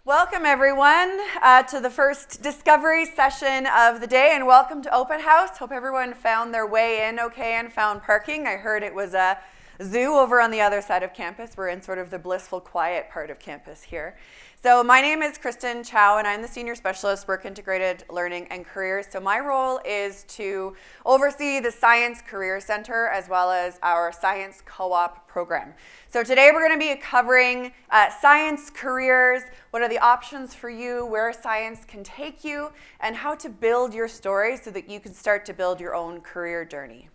Welcome everyone to the first discovery session of the day, and welcome to Open House. Hope everyone found their way in okay and found parking. I heard it was a zoo over on the other side of campus. We're in sort of the blissful quiet part of campus here. So my name is Kristen Chow, and I'm the Senior Specialist, Work Integrated Learning and Careers. So my role is to oversee the Science Career Center as well as our Science Co-op program. So today we're going to be covering science careers, what are the options for you, where science can take you, and how to build your story so that you can start to build your own career journey.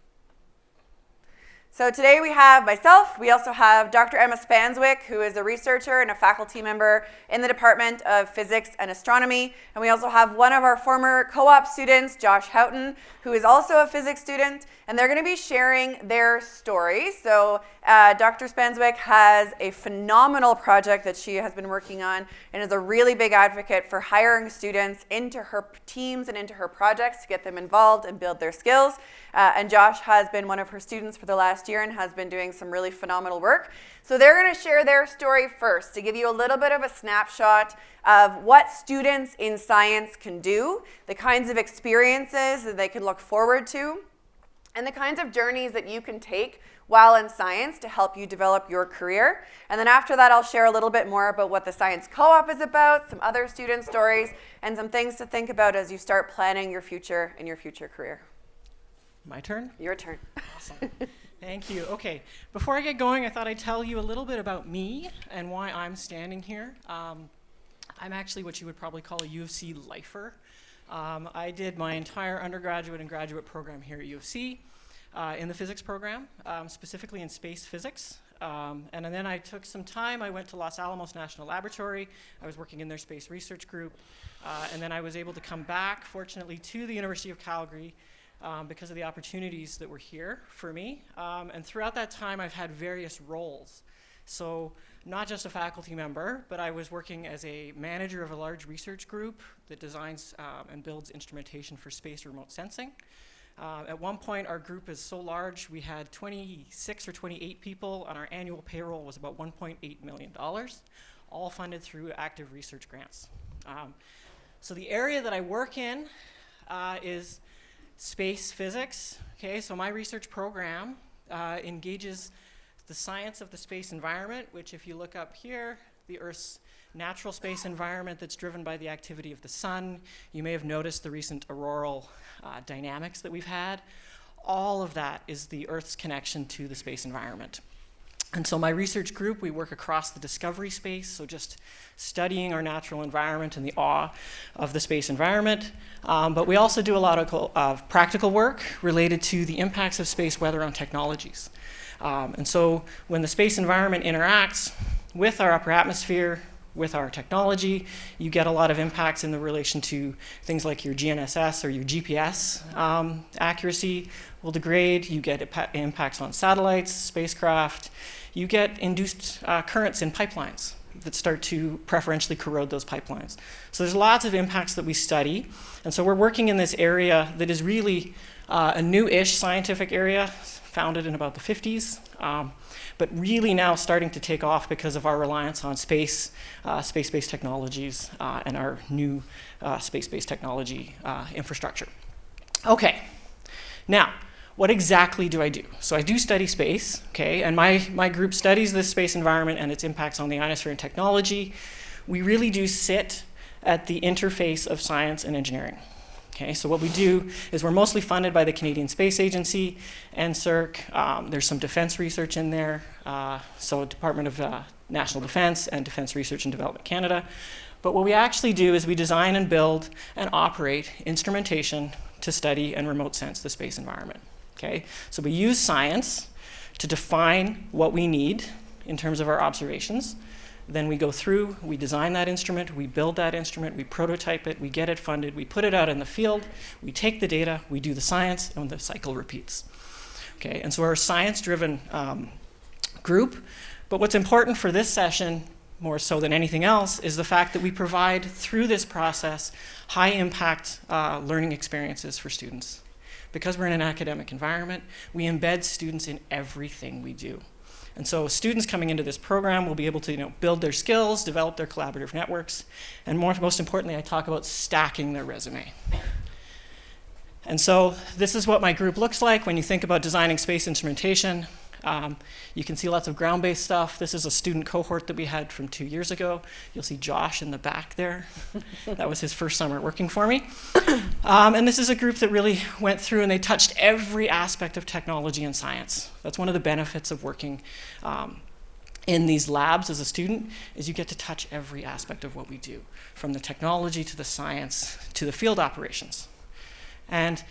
So today we have myself, we also have Dr. Emma Spanswick, who is a researcher and a faculty member in the Department of Physics and Astronomy. And we also have one of our former co-op students, Josh Houghton, who is also a physics student, and they're going to be sharing their story. So Dr. Spanswick has a phenomenal project that she has been working on and is a really big advocate for hiring students into her teams and into her projects to get them involved and build their skills. And Josh has been one of her students for the last year and has been doing some really phenomenal work. So they're going to share their story first to give you a little bit of a snapshot of what students in science can do, the kinds of experiences that they can look forward to, and the kinds of journeys that you can take while in science to help you develop your career. And then after that, I'll share a little bit more about what the Science Co-op is about, some other student stories, and some things to think about as you start planning your future and your future career. My turn? Your turn. Awesome. Thank you. Okay, before I get going, I thought I'd tell you a little bit about me and why I'm standing here. I'm actually what you would probably call a U of C lifer. I did my entire undergraduate and graduate program here at U of C in the physics program, specifically in space physics. And then I took some time. I went to Los Alamos National Laboratory. I was working in their space research group. And then I was able to come back, fortunately, to the University of Calgary because of the opportunities that were here for me. And throughout that time, I've had various roles. So not just a faculty member, but I was working as a manager of a large research group that designs and builds instrumentation for space remote sensing. At one point, our group is so large, we had 26 or 28 people, and our annual payroll was about $1.8 million, all funded through active research grants. So the area that I work in is space physics. Okay, so my research program engages the science of the space environment, which if you look up here, the Earth's natural space environment that's driven by the activity of the sun. You may have noticed the recent auroral dynamics that we've had. All of that is the Earth's connection to the space environment. And so my research group, we work across the discovery space, so just studying our natural environment and the awe of the space environment. But we also do a lot of practical work related to the impacts of space weather on technologies. And so when the space environment interacts with our upper atmosphere, with our technology, you get a lot of impacts in the relation to things like your GNSS or your GPS accuracy will degrade. You get impacts on satellites, spacecraft. You get induced currents in pipelines that start to preferentially corrode those pipelines. So there's lots of impacts that we study. And so we're working in this area that is really a new-ish scientific area, founded in about the 50s, but really now starting to take off because of our reliance on space-based technologies, and our new space-based technology infrastructure. Okay, now, what exactly do I do? So I do study space, okay, and my group studies this space environment and its impacts on the ionosphere and technology. We really do sit at the interface of science and engineering. Okay, so what we do is we're mostly funded by the Canadian Space Agency, NSERC. There's some defense research in there, so Department of National Defense and Defense Research and Development Canada. But what we actually do is we design and build and operate instrumentation to study and remote sense the space environment. Okay, so we use science to define what we need in terms of our observations. Then we go through, we design that instrument, we build that instrument, we prototype it, we get it funded, we put it out in the field, we take the data, we do the science, and the cycle repeats. Okay, and so we're a science-driven group, but what's important for this session, more so than anything else, is the fact that we provide, through this process, high-impact learning experiences for students. because we're in an academic environment, we embed students in everything we do. And so students coming into this program will be able to build their skills, develop their collaborative networks, and most importantly, I talk about stacking their resume. And so this is what my group looks like when you think about designing space instrumentation. You can see lots of ground-based stuff. This is a student cohort that we had from 2 years ago. You'll see Josh in the back there. That was his first summer working for me. And this is a group that really went through and they touched every aspect of technology and science. That's one of the benefits of working in these labs as a student, is you get to touch every aspect of what we do, from the technology to the science to the field operations. And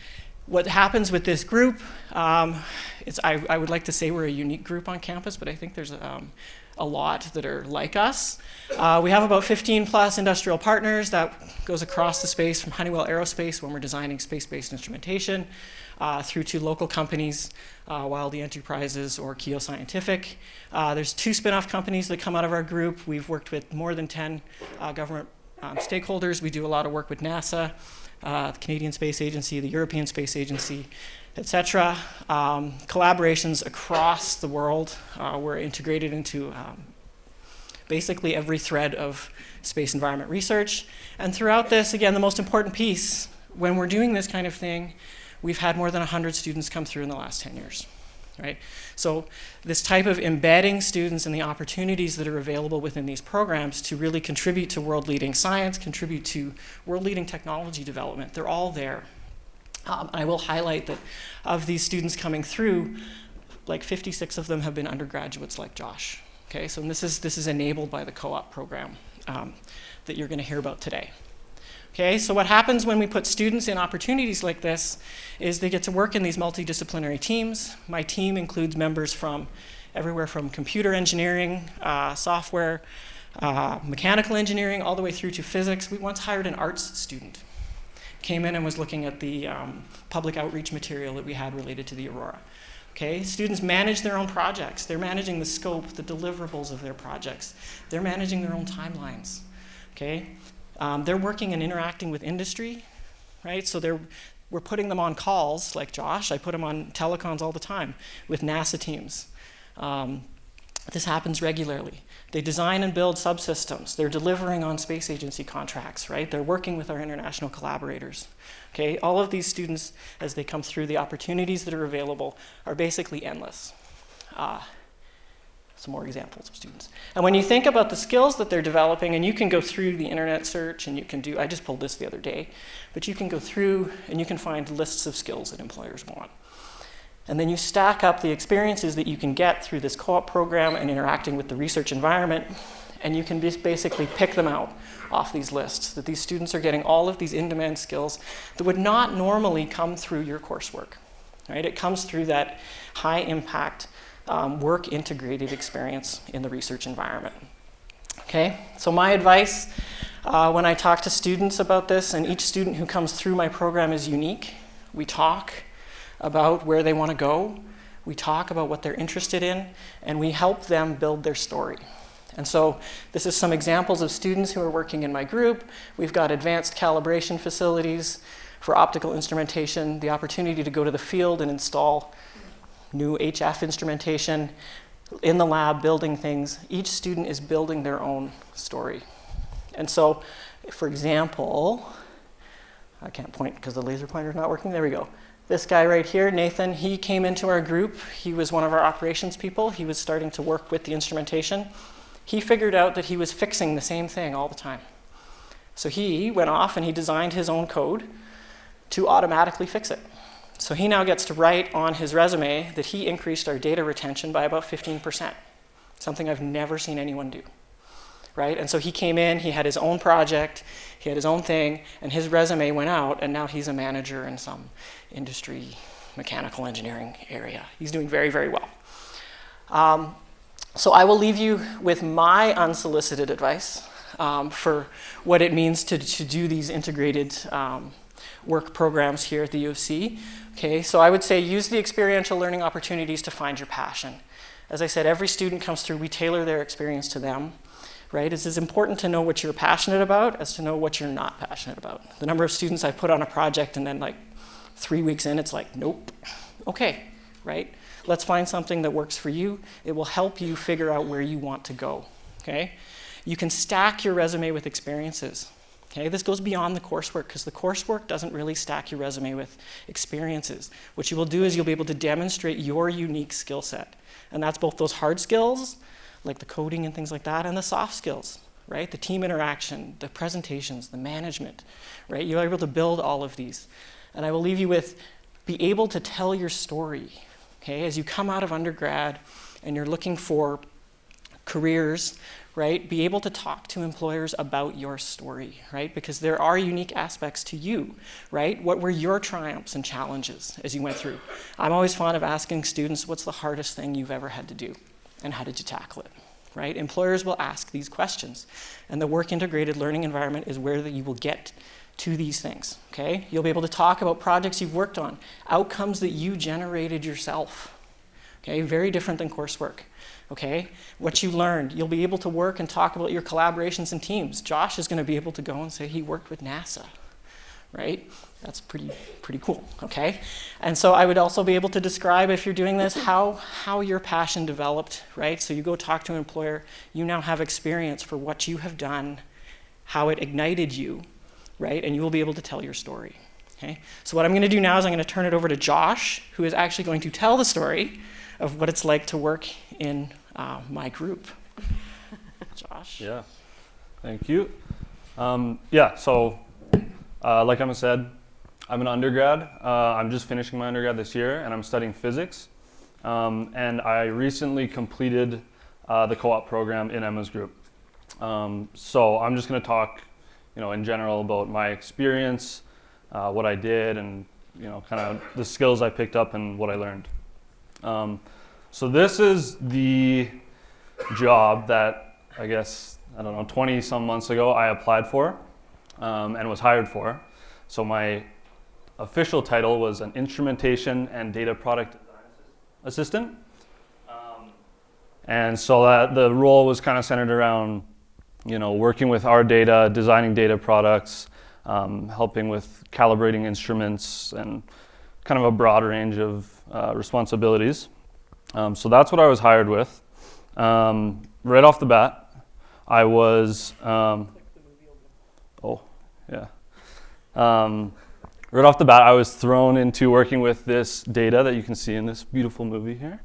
what happens with this group, I would like to say we're a unique group on campus, but I think there's a lot that are like us. We have about 15 plus industrial partners. That goes across the space, from Honeywell Aerospace when we're designing space-based instrumentation, through to local companies, Wildy Enterprises or Keo Scientific. There's 2 spin-off companies that come out of our group. We've worked with more than 10 government stakeholders. We do a lot of work with NASA, the Canadian Space Agency, the European Space Agency, etc. Collaborations across the world. We're integrated into basically every thread of space environment research. And throughout this, again, the most important piece, when we're doing this kind of thing, we've had more than 100 students come through in the last 10 years. Right? So this type of embedding students in the opportunities that are available within these programs to really contribute to world-leading science, contribute to world-leading technology development, they're all there. I will highlight that of these students coming through, like 56 of them have been undergraduates like Josh. Okay, so this is enabled by the co-op program that you're going to hear about today. Okay, so what happens when we put students in opportunities like this is they get to work in these multidisciplinary teams. My team includes members from everywhere from computer engineering, software, mechanical engineering, all the way through to physics. We once hired an arts student. Came in and was looking at the public outreach material that we had related to the Aurora. Okay, students manage their own projects. They're managing the scope, the deliverables of their projects. They're managing their own timelines. Okay. They're working and interacting with industry, right? So we're putting them on calls, like Josh. I put him on telecons all the time with NASA teams. This happens regularly. They design and build subsystems. They're delivering on space agency contracts, right? They're working with our international collaborators. Okay, all of these students, as they come through, the opportunities that are available are basically endless. Some more examples of students. And when you think about the skills that they're developing, and you can go through the internet search and you can do, I just pulled this the other day, but you can go through and you can find lists of skills that employers want. And then you stack up the experiences that you can get through this co-op program and interacting with the research environment, and you can just basically pick them out off these lists, that these students are getting all of these in-demand skills that would not normally come through your coursework. Right? It comes through that high impact work integrated experience in the research environment. Okay, so my advice when I talk to students about this, and each student who comes through my program is unique. We talk about where they want to go, we talk about what they're interested in, and we help them build their story. And so this is some examples of students who are working in my group. We've got advanced calibration facilities for optical instrumentation, the opportunity to go to the field and install new HF instrumentation, in the lab building things. Each student is building their own story. And so, for example, I can't point because the laser pointer's not working. There we go. This guy right here, Nathan, he came into our group. He was one of our operations people. He was starting to work with the instrumentation. He figured out that he was fixing the same thing all the time. So he went off and he designed his own code to automatically fix it. So he now gets to write on his resume that he increased our data retention by about 15%, something I've never seen anyone do, right? And so he came in, he had his own project, he had his own thing, and his resume went out, and now he's a manager in some industry, mechanical engineering area. He's doing very, very well. So I will leave you with my unsolicited advice for what it means to do these integrated work programs here at the U of C. Okay, so I would say use the experiential learning opportunities to find your passion. As I said, every student comes through, we tailor their experience to them, right? It's as important to know what you're passionate about as to know what you're not passionate about. The number of students I put on a project and then like 3 weeks in, it's like, nope. Okay, right? Let's find something that works for you. It will help you figure out where you want to go, okay? You can stack your resume with experiences. Okay, this goes beyond the coursework because the coursework doesn't really stack your resume with experiences. What you will do is you'll be able to demonstrate your unique skill set. And that's both those hard skills, like the coding and things like that, and the soft skills, right? The team interaction, the presentations, the management, right? You're able to build all of these. And I will leave you with, be able to tell your story, okay? As you come out of undergrad and you're looking for careers, right? Be able to talk to employers about your story, right? Because there are unique aspects to you, right? What were your triumphs and challenges as you went through? I'm always fond of asking students, what's the hardest thing you've ever had to do? And how did you tackle it, right? Employers will ask these questions. And the work-integrated learning environment is where you will get to these things, okay? You'll be able to talk about projects you've worked on, outcomes that you generated yourself, okay? Very different than coursework. Okay, what you learned. You'll be able to work and talk about your collaborations and teams. Josh is going to be able to go and say he worked with NASA, right? That's pretty cool, okay? And so I would also be able to describe, if you're doing this, how your passion developed, right? So you go talk to an employer, you now have experience for what you have done, how it ignited you, right? And you will be able to tell your story, okay? So what I'm going to do now is I'm going to turn it over to Josh, who is actually going to tell the story of what it's like to work in my group. Josh? Yeah, thank you. So like Emma said, I'm an undergrad. I'm just finishing my undergrad this year, and I'm studying physics. And I recently completed the co-op program in Emma's group. So I'm just going to talk, in general about my experience, what I did, and kind of the skills I picked up and what I learned. So this is the job that I guess, 20 some months ago I applied for and was hired for. So my official title was an instrumentation and data product assistant. And so that the role was kind of centered around, working with our data, designing data products, helping with calibrating instruments, and kind of a broad range of responsibilities. So that's what I was hired with. Right off the bat, I was, right off the bat, I was thrown into working with this data that you can see in this beautiful movie here.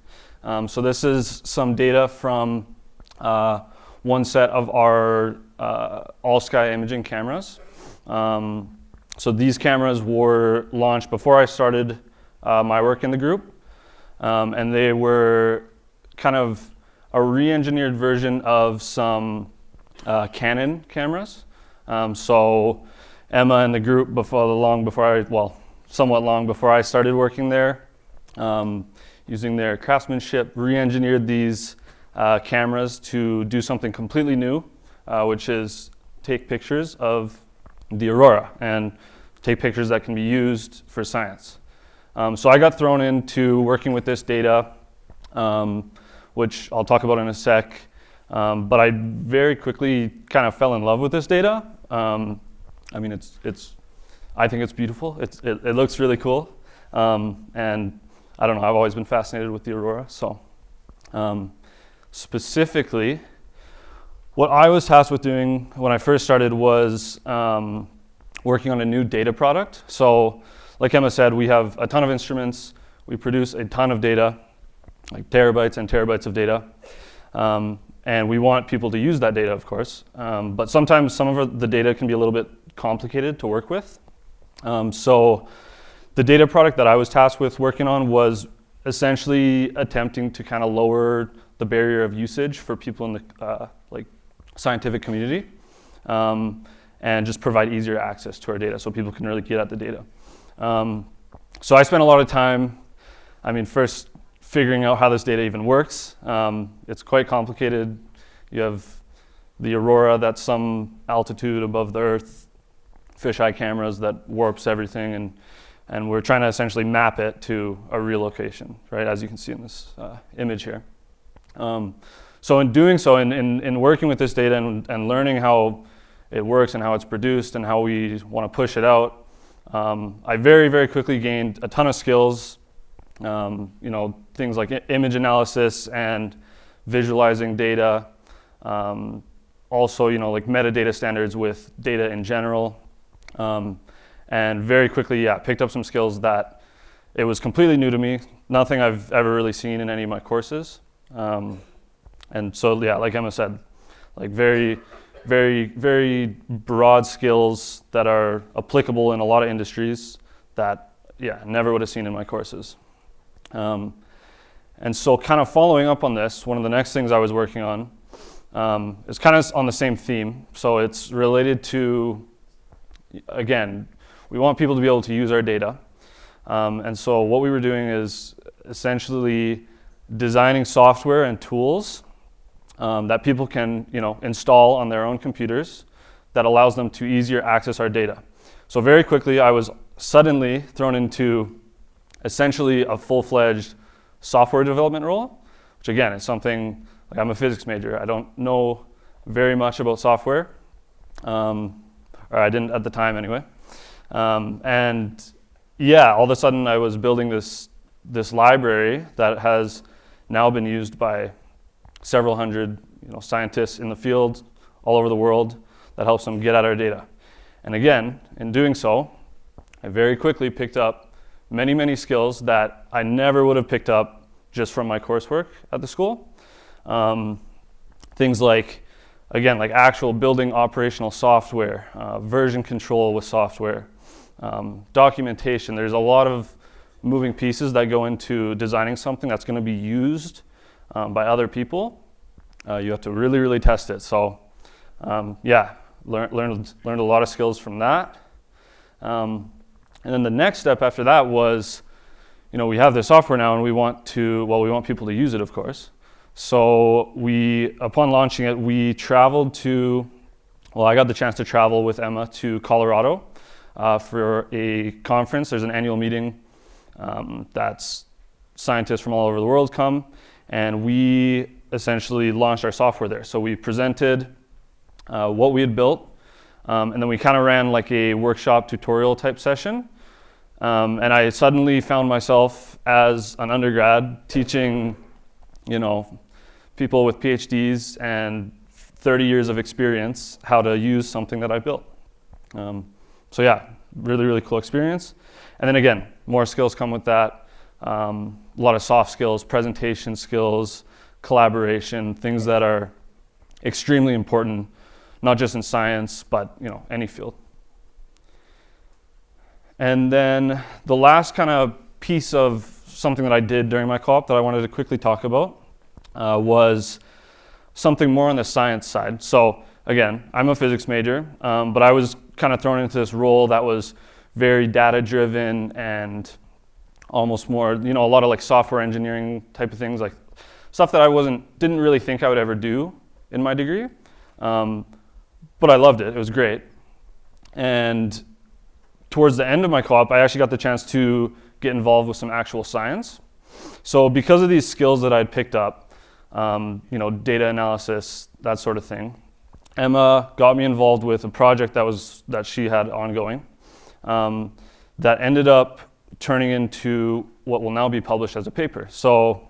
So this is some data from one set of our all-sky imaging cameras. So these cameras were launched before I started my work in the group. And they were kind of a re-engineered version of some Canon cameras. So Emma and the group somewhat long before I started working there, using their craftsmanship, re-engineered these cameras to do something completely new, which is take pictures of the aurora and take pictures that can be used for science. So I got thrown into working with this data, which I'll talk about in a sec. But I very quickly kind of fell in love with this data. I think it's beautiful. It looks really cool. And I don't know, I've always been fascinated with the aurora. So specifically, what I was tasked with doing when I first started was working on a new data product. So like Emma said, we have a ton of instruments. We produce a ton of data, like terabytes and terabytes of data. And we want people to use that data, of course. But sometimes some of the data can be a little bit complicated to work with. So the data product that I was tasked with working on was essentially attempting to kind of lower the barrier of usage for people in the scientific community, and just provide easier access to our data so people can really get at the data. So I spent a lot of time, first figuring out how this data even works. It's quite complicated. You have the aurora that's some altitude above the Earth, fisheye cameras that warps everything, and we're trying to essentially map it to a real location, right, as you can see in this image here. So in doing so, in working with this data and learning how it works and how it's produced and how we want to push it out, I very, very quickly gained a ton of skills, things like image analysis and visualizing data. Also, like metadata standards with data in general. And very quickly, picked up some skills that it was completely new to me, nothing I've ever really seen in any of my courses. And so, like Emma said, like very, very, very broad skills that are applicable in a lot of industries that, never would have seen in my courses. And so kind of following up on this, one of the next things I was working on is kind of on the same theme. So it's related to, again, we want people to be able to use our data. And so what we were doing is essentially designing software and tools that people can, install on their own computers that allows them to easier access our data. So very quickly, I was suddenly thrown into essentially a full-fledged software development role, which again is something, like I'm a physics major. I don't know very much about software, or I didn't at the time anyway. And all of a sudden I was building this library that has now been used by several hundred scientists in the field all over the world that helps them get at our data. And again, in doing so, I very quickly picked up many, many skills that I never would have picked up just from my coursework at the school. Things like, again, like actual building operational software, version control with software, documentation. There's a lot of moving pieces that go into designing something that's going to be used by other people. You have to really, really test it. So, learned a lot of skills from that. And then the next step after that was, we have this software now, and we want people to use it, of course. So upon launching it, we traveled I got the chance to travel with Emma to Colorado for a conference. There's an annual meeting that's scientists from all over the world come, and we essentially launched our software there. So we presented what we had built, and then we kind of ran like a workshop tutorial type session. And I suddenly found myself as an undergrad teaching, people with PhDs and 30 years of experience how to use something that I built. Really, really cool experience. And then again, more skills come with that. A lot of soft skills, presentation skills, collaboration, things that are extremely important, not just in science, but any field. And then the last kind of piece of something that I did during my co-op that I wanted to quickly talk about was something more on the science side. So again, I'm a physics major, but I was kind of thrown into this role that was very data-driven and almost more, a lot of like software engineering type of things, like stuff that I didn't really think I would ever do in my degree. But I loved it. It was great. And towards the end of my co-op, I actually got the chance to get involved with some actual science. So because of these skills that I'd picked up, data analysis, that sort of thing, Emma got me involved with a project that she had ongoing that ended up turning into what will now be published as a paper. So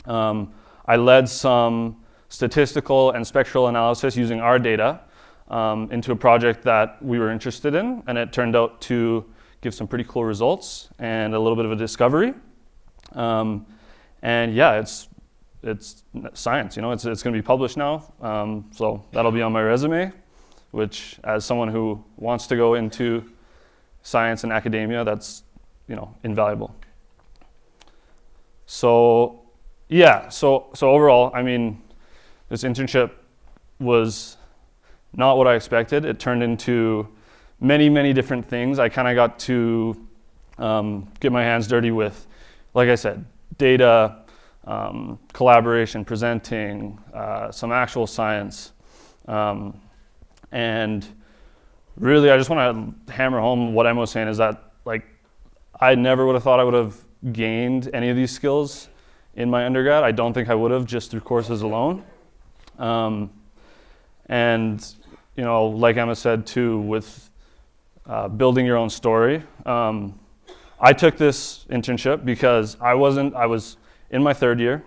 I led some statistical and spectral analysis using our data into a project that we were interested in, and it turned out to give some pretty cool results and a little bit of a discovery. It's science, it's going to be published now, so that'll be on my resume, which as someone who wants to go into science and academia, that's invaluable. So overall, this internship was not what I expected. It turned into many, many different things. I kind of got to get my hands dirty with, like I said, data, collaboration, presenting, some actual science. And really, I just want to hammer home what Emma was saying is that, I never would have thought I would have gained any of these skills in my undergrad. I don't think I would have just through courses alone. And like Emma said too, with building your own story. I took this internship because I was in my third year,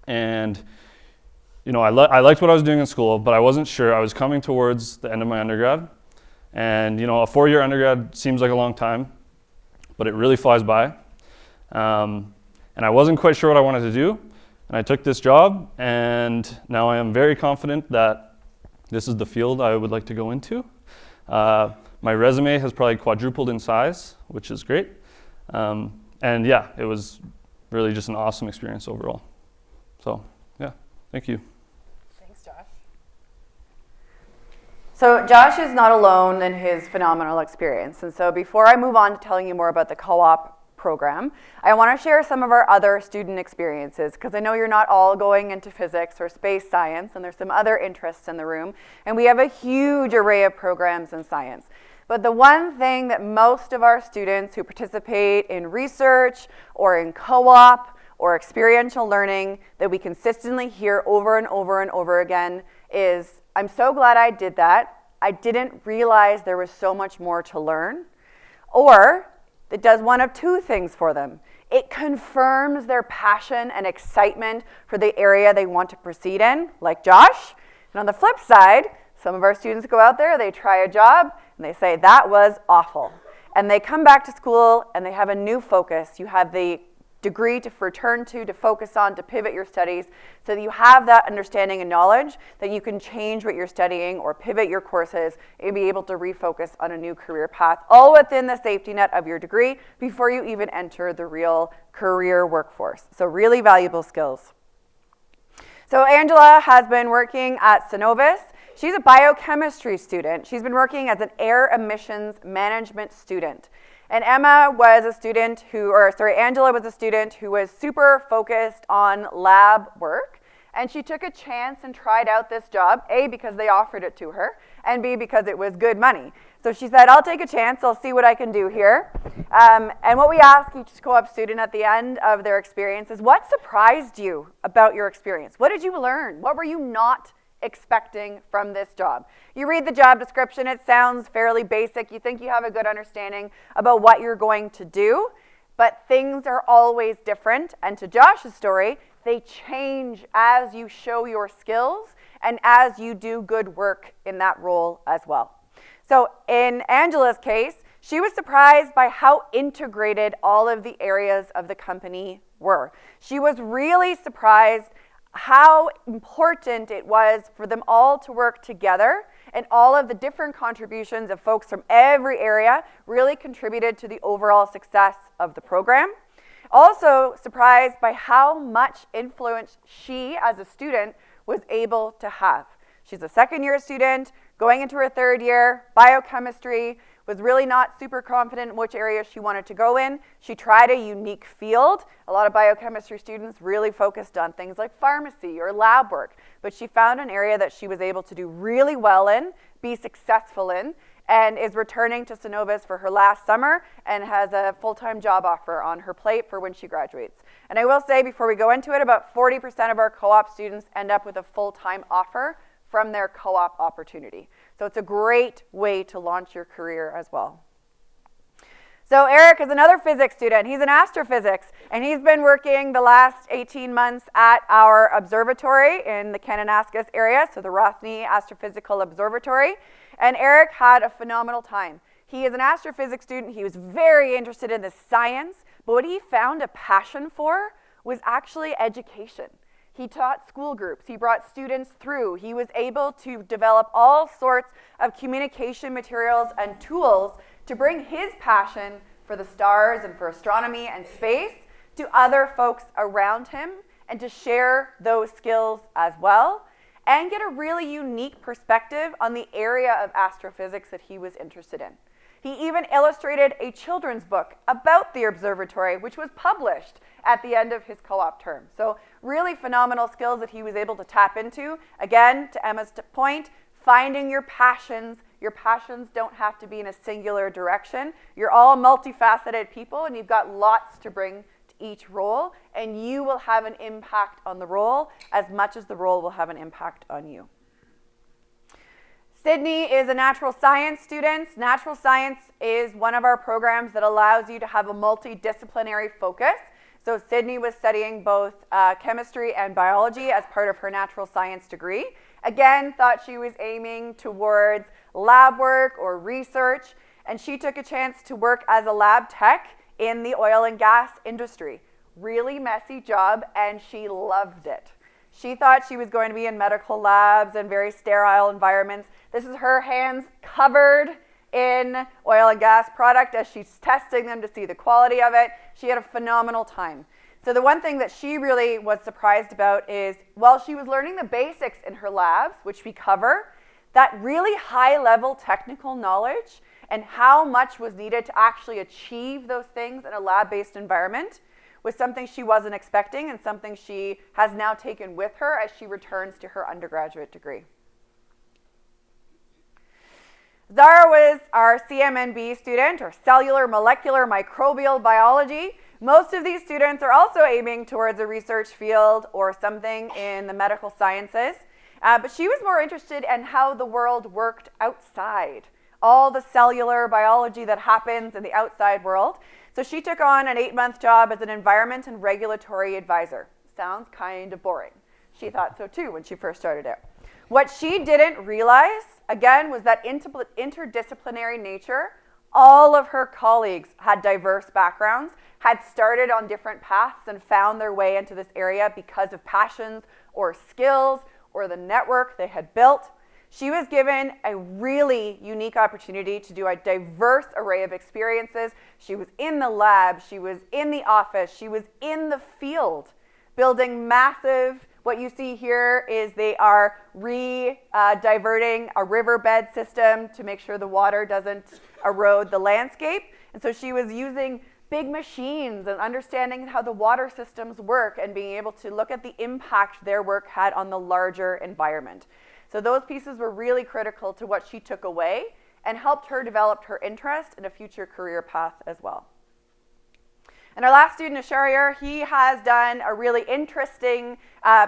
and I liked what I was doing in school, but I wasn't sure. I was coming towards the end of my undergrad, and a 4-year undergrad seems like a long time, but it really flies by. And I wasn't quite sure what I wanted to do, and I took this job, and now I am very confident that this is the field I would like to go into. My resume has probably quadrupled in size, which is great. And yeah, it was really just an awesome experience overall. So yeah, thank you. Thanks, Josh. So Josh is not alone in his phenomenal experience. And so before I move on to telling you more about the co-op program, I want to share some of our other student experiences, because I know you're not all going into physics or space science, and there's some other interests in the room. And we have a huge array of programs in science. But the one thing that most of our students who participate in research or in co-op or experiential learning that we consistently hear over and over and over again is, I'm so glad I did that. I didn't realize there was so much more to learn. Or it does one of two things for them. It confirms their passion and excitement for the area they want to proceed in, like Josh. And on the flip side, some of our students go out there, they try a job, and they say, that was awful. And they come back to school, and they have a new focus. You have the degree to return to focus on, to pivot your studies, so that you have that understanding and knowledge that you can change what you're studying or pivot your courses and be able to refocus on a new career path, all within the safety net of your degree before you even enter the real career workforce. So really valuable skills. So Angela has been working at Synovus. She's a biochemistry student. She's been working as an air emissions management student. And Angela was a student who was super focused on lab work. And she took a chance and tried out this job, A, because they offered it to her, and B, because it was good money. So she said, I'll take a chance, I'll see what I can do here. And what we ask each co-op student at the end of their experience is, what surprised you about your experience? What did you learn? What were you not expecting from this job? You read the job description, it sounds fairly basic. You think you have a good understanding about what you're going to do, but things are always different. And to Josh's story, they change as you show your skills and as you do good work in that role as well. So in Angela's case, she was surprised by how integrated all of the areas of the company were. She was really surprised how important it was for them all to work together, and all of the different contributions of folks from every area really contributed to the overall success of the program. Also surprised by how much influence she, as a student, was able to have. She's a second-year student, going into her third year, biochemistry, was really not super confident in which area she wanted to go in. She tried a unique field. A lot of biochemistry students really focused on things like pharmacy or lab work, but she found an area that she was able to do really well in, be successful in, and is returning to Synovus for her last summer and has a full-time job offer on her plate for when she graduates. And I will say, before we go into it, about 40% of our co-op students end up with a full-time offer from their co-op opportunity. So it's a great way to launch your career as well. So Eric is another physics student. He's in astrophysics, and he's been working the last 18 months at our observatory in the Kananaskis area, so the Rothney Astrophysical Observatory. And Eric had a phenomenal time. He is an astrophysics student. He was very interested in the science, but what he found a passion for was actually education. He taught school groups. He brought students through. He was able to develop all sorts of communication materials and tools to bring his passion for the stars and for astronomy and space to other folks around him, and to share those skills as well, and get a really unique perspective on the area of astrophysics that he was interested in. He even illustrated a children's book about the observatory, which was published at the end of his co-op term. So really phenomenal skills that he was able to tap into. Again, to Emma's point, finding your passions. Your passions don't have to be in a singular direction. You're all multifaceted people, and you've got lots to bring to each role, and you will have an impact on the role as much as the role will have an impact on you. Sydney is a natural science student. Natural science is one of our programs that allows you to have a multidisciplinary focus. So Sydney was studying both chemistry and biology as part of her natural science degree. Again, thought she was aiming towards lab work or research, and she took a chance to work as a lab tech in the oil and gas industry. Really messy job, and she loved it. She thought she was going to be in medical labs and very sterile environments. This is her hands covered in oil and gas product as she's testing them to see the quality of it. She had a phenomenal time. So the one thing that she really was surprised about is, while she was learning the basics in her labs, which we cover, that really high-level technical knowledge and how much was needed to actually achieve those things in a lab-based environment was something she wasn't expecting and something she has now taken with her as she returns to her undergraduate degree. Zara was our CMNB student, or cellular molecular microbial biology. Most of these students are also aiming towards a research field or something in the medical sciences, but she was more interested in how the world worked outside, all the cellular biology that happens in the outside world. So she took on an 8-month job as an environment and regulatory advisor. Sounds kind of boring. She thought so too when she first started out. What she didn't realize, again, was that interdisciplinary nature. All of her colleagues had diverse backgrounds, had started on different paths and found their way into this area because of passions or skills or the network they had built. She was given a really unique opportunity to do a diverse array of experiences. She was in the lab, she was in the office, she was in the field, building massive, what you see here is they are diverting a riverbed system to make sure the water doesn't erode the landscape. And so she was using big machines and understanding how the water systems work and being able to look at the impact their work had on the larger environment. So those pieces were really critical to what she took away and helped her develop her interest in a future career path as well. And our last student, Ashariar, he has done a really interesting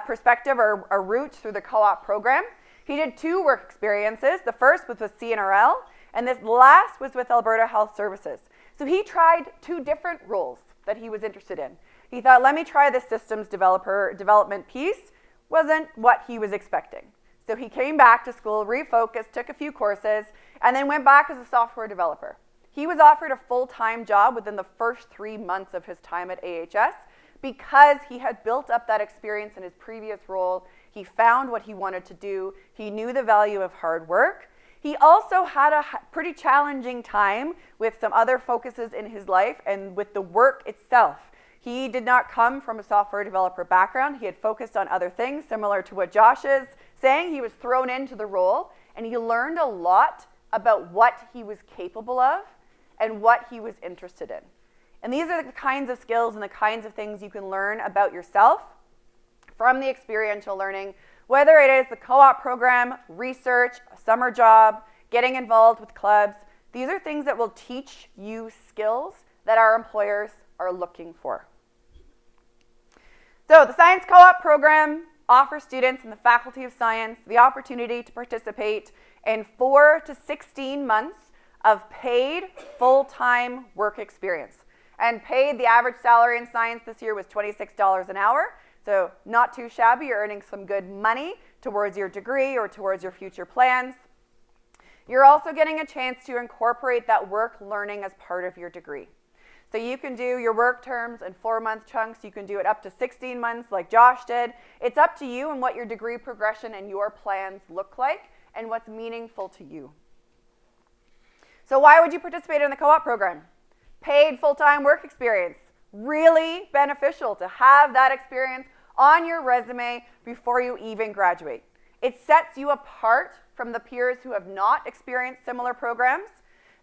perspective or a route through the co-op program. He did 2 work experiences. The first was with CNRL, and this last was with Alberta Health Services. So he tried 2 different roles that he was interested in. He thought, let me try this systems development piece. Wasn't what he was expecting. So he came back to school, refocused, took a few courses, and then went back as a software developer. He was offered a full-time job within the first 3 months of his time at AHS because he had built up that experience in his previous role. He found what he wanted to do. He knew the value of hard work. He also had a pretty challenging time with some other focuses in his life and with the work itself. He did not come from a software developer background. He had focused on other things, similar to what Josh is saying. He was thrown into the role, and he learned a lot about what he was capable of and what he was interested in. And these are the kinds of skills and the kinds of things you can learn about yourself from the experiential learning, whether it is the co-op program, research, a summer job, getting involved with clubs. These are things that will teach you skills that our employers are looking for. So the Science Co-op program offers students in the Faculty of Science the opportunity to participate in 4 to 16 months of paid full-time work experience. And paid, the average salary in science this year was $26 an hour, so not too shabby. You're earning some good money towards your degree or towards your future plans. You're also getting a chance to incorporate that work learning as part of your degree. So you can do your work terms in 4-month chunks. You can do it up to 16 months like Josh did. It's up to you and what your degree progression and your plans look like and what's meaningful to you. So why would you participate in the co-op program? Paid full-time work experience. Really beneficial to have that experience on your resume before you even graduate. It sets you apart from the peers who have not experienced similar programs.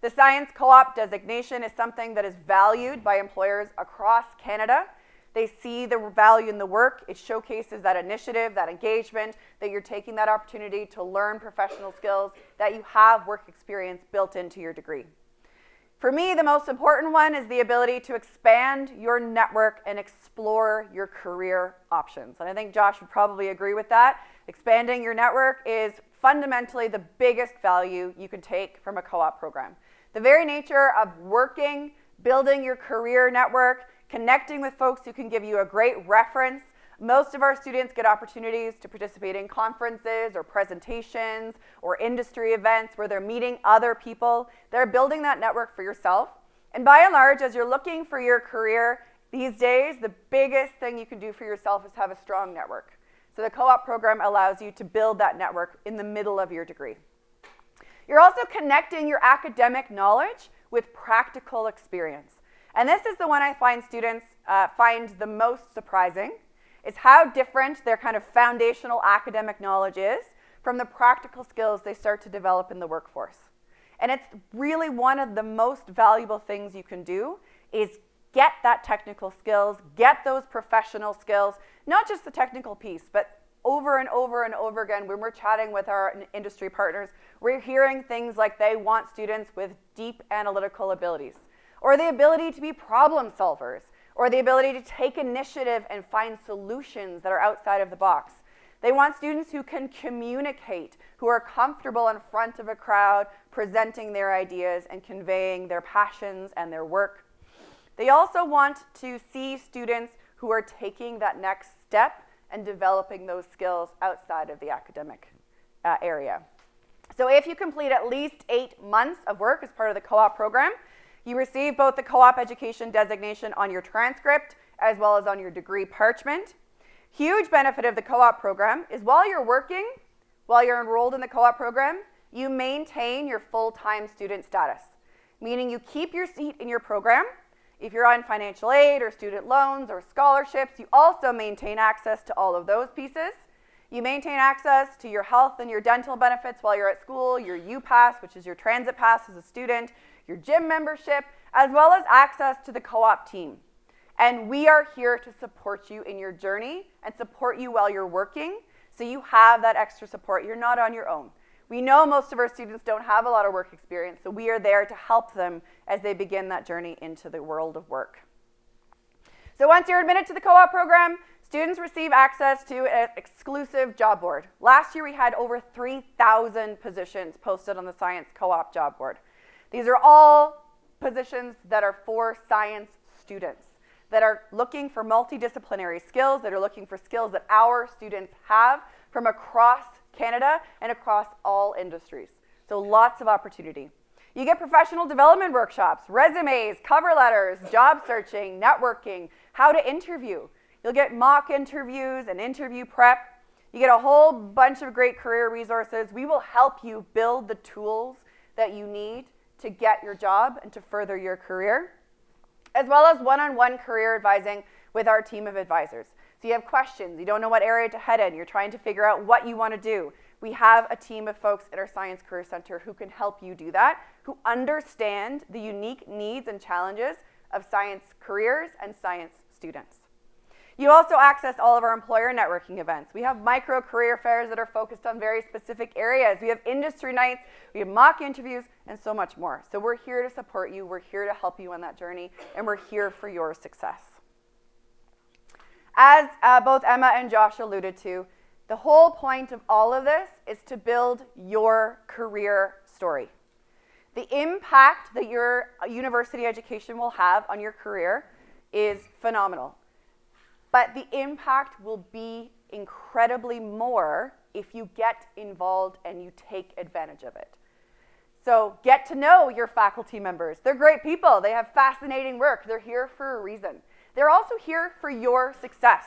The Science Co-op Designation is something that is valued by employers across Canada. They see the value in the work. It showcases that initiative, that engagement, that you're taking that opportunity to learn professional skills, that you have work experience built into your degree. For me, the most important one is the ability to expand your network and explore your career options. And I think Josh would probably agree with that. Expanding your network is fundamentally the biggest value you can take from a co-op program. The very nature of working, building your career network, connecting with folks who can give you a great reference. Most of our students get opportunities to participate in conferences or presentations or industry events where they're meeting other people. They're building that network for yourself. And by and large, as you're looking for your career these days, the biggest thing you can do for yourself is have a strong network. So the co-op program allows you to build that network in the middle of your degree. You're also connecting your academic knowledge with practical experience. And this is the one I find students find the most surprising, is how different their kind of foundational academic knowledge is from the practical skills they start to develop in the workforce. And it's really one of the most valuable things you can do is get that technical skills, get those professional skills, not just the technical piece, but over and over and over again, when we're chatting with our industry partners, we're hearing things like they want students with deep analytical abilities, or the ability to be problem solvers, or the ability to take initiative and find solutions that are outside of the box. They want students who can communicate, who are comfortable in front of a crowd, presenting their ideas and conveying their passions and their work. They also want to see students who are taking that next step and developing those skills outside of the academic area. So if you complete at least 8 months of work as part of the co-op program, you receive both the co-op education designation on your transcript as well as on your degree parchment. Huge benefit of the co-op program is while you're working, while you're enrolled in the co-op program, you maintain your full-time student status, meaning you keep your seat in your program. If you're on financial aid or student loans or scholarships, you also maintain access to all of those pieces. You maintain access to your health and your dental benefits while you're at school, your U-Pass, which is your transit pass as a student, your gym membership, as well as access to the co-op team. And we are here to support you in your journey and support you while you're working, so you have that extra support. You're not on your own. We know most of our students don't have a lot of work experience, so we are there to help them as they begin that journey into the world of work. So once you're admitted to the co-op program, students receive access to an exclusive job board. Last year we had over 3,000 positions posted on the Science Co-op job board. These are all positions that are for science students, that are looking for multidisciplinary skills, that are looking for skills that our students have from across Canada and across all industries. So lots of opportunity. You get professional development workshops, resumes, cover letters, job searching, networking, how to interview. You'll get mock interviews and interview prep. You get a whole bunch of great career resources. We will help you build the tools that you need to get your job and to further your career, as well as one-on-one career advising with our team of advisors. So you have questions, you don't know what area to head in, you're trying to figure out what you want to do. We have a team of folks at our Science Career Center who can help you do that, who understand the unique needs and challenges of science careers and science students. You also access all of our employer networking events. We have micro career fairs that are focused on very specific areas. We have industry nights, we have mock interviews, and so much more. So we're here to support you, we're here to help you on that journey, and we're here for your success. As both Emma and Josh alluded to, the whole point of all of this is to build your career story. The impact that your university education will have on your career is phenomenal. But the impact will be incredibly more if you get involved and you take advantage of it. So get to know your faculty members. They're great people. They have fascinating work. They're here for a reason. They're also here for your success.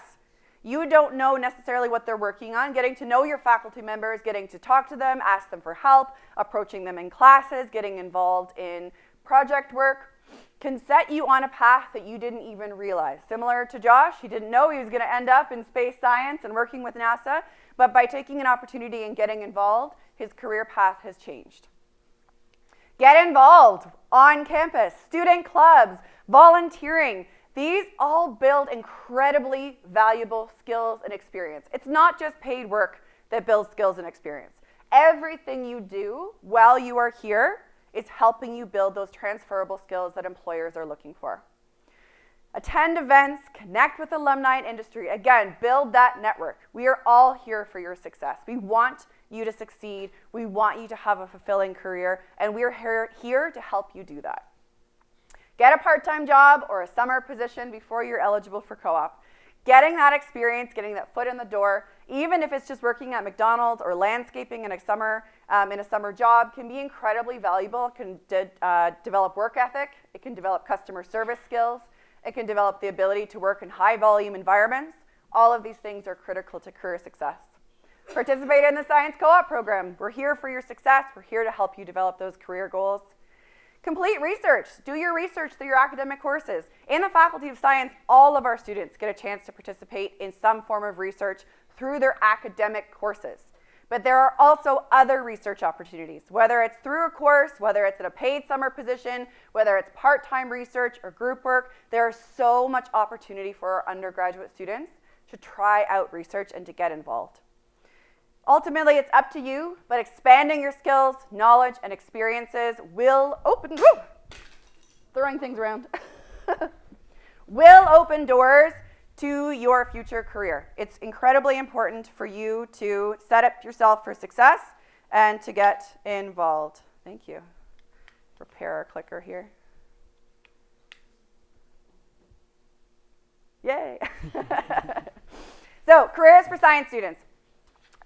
You don't know necessarily what they're working on. Getting to know your faculty members, getting to talk to them, ask them for help, approaching them in classes, getting involved in project work, can set you on a path that you didn't even realize. Similar to Josh, he didn't know he was going to end up in space science and working with NASA, but by taking an opportunity and getting involved, his career path has changed. Get involved on campus, student clubs, volunteering. These all build incredibly valuable skills and experience. It's not just paid work that builds skills and experience. Everything you do while you are here is helping you build those transferable skills that employers are looking for. Attend events, connect with alumni and industry. Again, build that network. We are all here for your success. We want you to succeed. We want you to have a fulfilling career, and we're here to help you do that. Get a part-time job or a summer position before you're eligible for co-op. Getting that experience, getting that foot in the door, even if it's just working at McDonald's or landscaping in a summer job, can be incredibly valuable. It can develop work ethic. It can develop customer service skills. It can develop the ability to work in high-volume environments. All of these things are critical to career success. Participate in the Science Co-op program. We're here for your success. We're here to help you develop those career goals. Complete research. Do your research through your academic courses. In the Faculty of Science, all of our students get a chance to participate in some form of research through their academic courses. But there are also other research opportunities, whether it's through a course, whether it's in a paid summer position, whether it's part-time research or group work. There is so much opportunity for our undergraduate students to try out research and to get involved. Ultimately, it's up to you, but expanding your skills, knowledge, and experiences will open, throwing things around, will open doors to your future career. It's incredibly important for you to set up yourself for success and to get involved. Thank you. Repair our clicker here. Yay. So, careers for science students.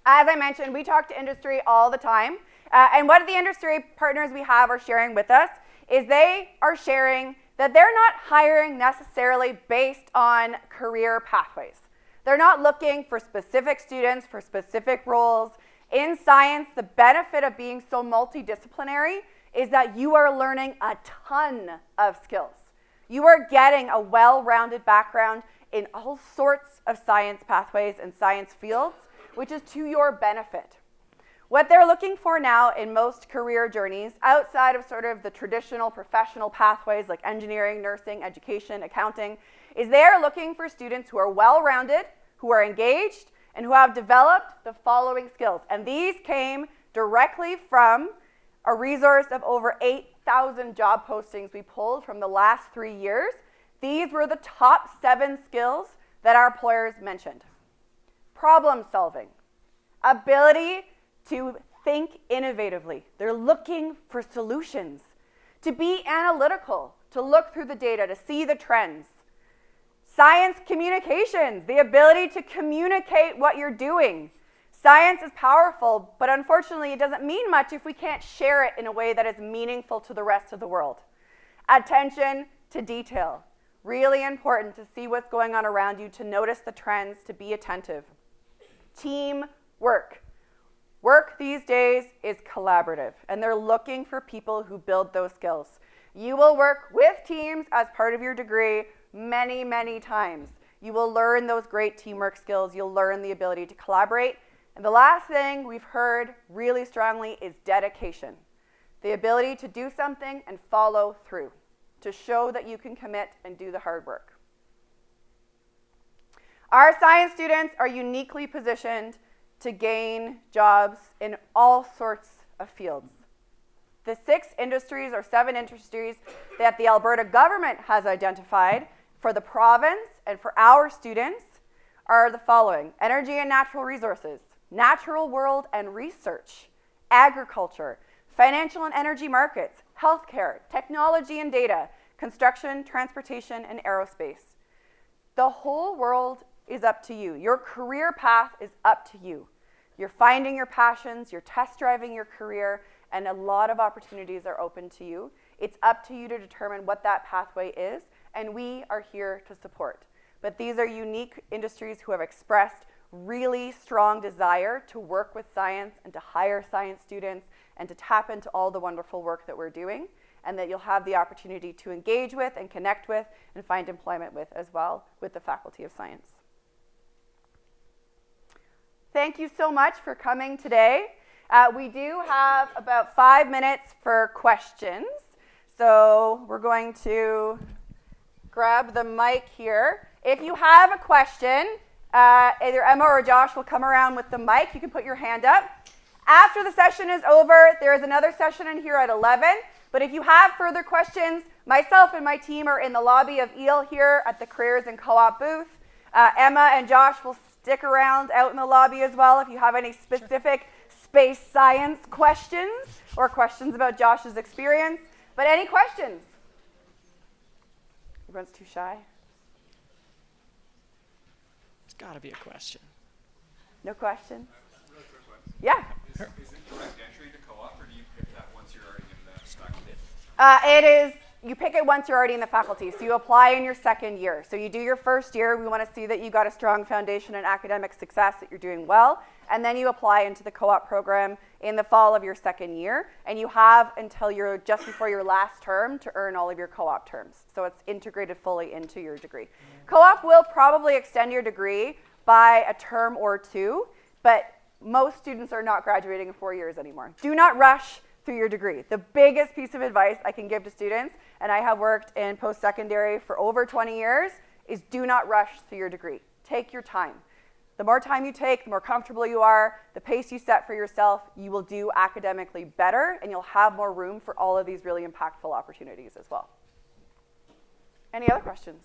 As I mentioned, we talk to industry all the time, and what the industry partners we have are sharing with us is they are sharing that they're not hiring necessarily based on career pathways. They're not looking for specific students for specific roles. In science, the benefit of being so multidisciplinary is that you are learning a ton of skills. You are getting a well-rounded background in all sorts of science pathways and science fields, which is to your benefit. What they're looking for now in most career journeys, outside of sort of the traditional professional pathways like engineering, nursing, education, accounting, is they're looking for students who are well-rounded, who are engaged, and who have developed the following skills. And these came directly from a resource of over 8,000 job postings we pulled from the last 3 years. These were the top 7 skills that our employers mentioned. Problem solving, ability to think innovatively. They're looking for solutions, to be analytical, to look through the data, to see the trends. Science communications, the ability to communicate what you're doing. Science is powerful, but unfortunately it doesn't mean much if we can't share it in a way that is meaningful to the rest of the world. Attention to detail. Really important to see what's going on around you, to notice the trends, to be attentive. Teamwork. Work these days is collaborative, and they're looking for people who build those skills. You will work with teams as part of your degree many, many times. You will learn those great teamwork skills. You'll learn the ability to collaborate. And the last thing we've heard really strongly is dedication. The ability to do something and follow through, to show that you can commit and do the hard work. Our science students are uniquely positioned to gain jobs in all sorts of fields. The 6 industries or 7 industries that the Alberta government has identified for the province and for our students are the following: energy and natural resources, natural world and research, agriculture, financial and energy markets, healthcare, technology and data, construction, transportation, and aerospace. The whole world is up to you. Your career path is up to you. You're finding your passions, you're test driving your career, and a lot of opportunities are open to you. It's up to you to determine what that pathway is, and we are here to support. But these are unique industries who have expressed really strong desire to work with science and to hire science students and to tap into all the wonderful work that we're doing, and that you'll have the opportunity to engage with and connect with and find employment with as well with the Faculty of Science. Thank you so much for coming today. We do have about 5 minutes for questions. So we're going to grab the mic here. If you have a question, either Emma or Josh will come around with the mic. You can put your hand up. After the session is over, there is another session in here at 11. But if you have further questions, myself and my team are in the lobby of EEL here at the Careers and Co-op booth. Emma and Josh will stick around out in the lobby as well if you have any specific space science questions or questions about Josh's experience. But any questions? Everyone's too shy. It's got to be a question. No questions? Really quick one. Yeah. Is it direct entry to co-op, or do you pick that once you're already in the faculty? It is, you pick it once you're already in the faculty. So you apply in your second year. So you do your first year. We want to see that you got a strong foundation in academic success, that you're doing well. And then you apply into the co-op program in the fall of your second year. And you have until you're just before your last term to earn all of your co-op terms. So it's integrated fully into your degree. Co-op will probably extend your degree by a term or two, but most students are not graduating in 4 years anymore. Do not rush through your degree. The biggest piece of advice I can give to students, and I have worked in post-secondary for over 20 years, is do not rush through your degree. Take your time. The more time you take, the more comfortable you are, the pace you set for yourself, you will do academically better, and you'll have more room for all of these really impactful opportunities as well. Any other questions?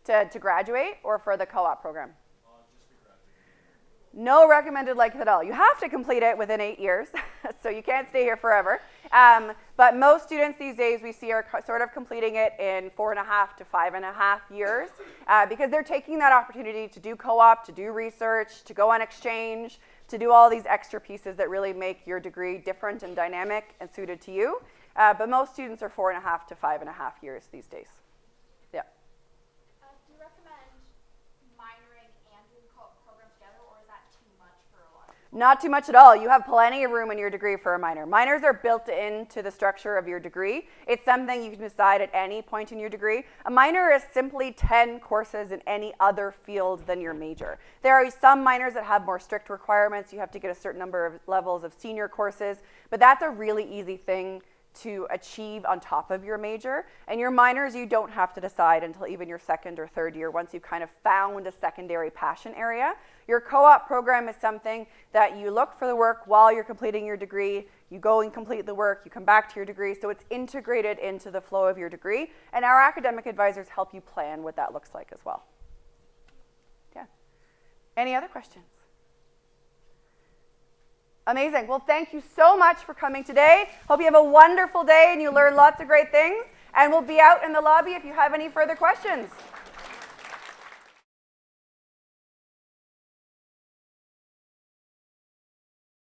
To graduate or for the co-op program? Just to graduate. No recommended length at all. You have to complete it within 8 years, so you can't stay here forever. But most students these days we see are sort of completing it in 4.5 to 5.5 years because they're taking that opportunity to do co-op, to do research, to go on exchange, to do all these extra pieces that really make your degree different and dynamic and suited to you. But most students are 4.5 to 5.5 years these days. Yeah. Do you recommend minoring and doing co-op programs together, or is that too much for a lot of people? Not too much at all. You have plenty of room in your degree for a minor. Minors are built into the structure of your degree. It's something you can decide at any point in your degree. A minor is simply 10 courses in any other field than your major. There are some minors that have more strict requirements. You have to get a certain number of levels of senior courses, but that's a really easy thing to achieve on top of your major. And your minors, you don't have to decide until even your second or third year once you've kind of found a secondary passion area. Your co-op program is something that you look for the work while you're completing your degree, you go and complete the work, you come back to your degree, so it's integrated into the flow of your degree, and our academic advisors help you plan what that looks like as well. Yeah. Any other questions? Amazing. Well, thank you so much for coming today. Hope you have a wonderful day and you learn lots of great things. And we'll be out in the lobby if you have any further questions.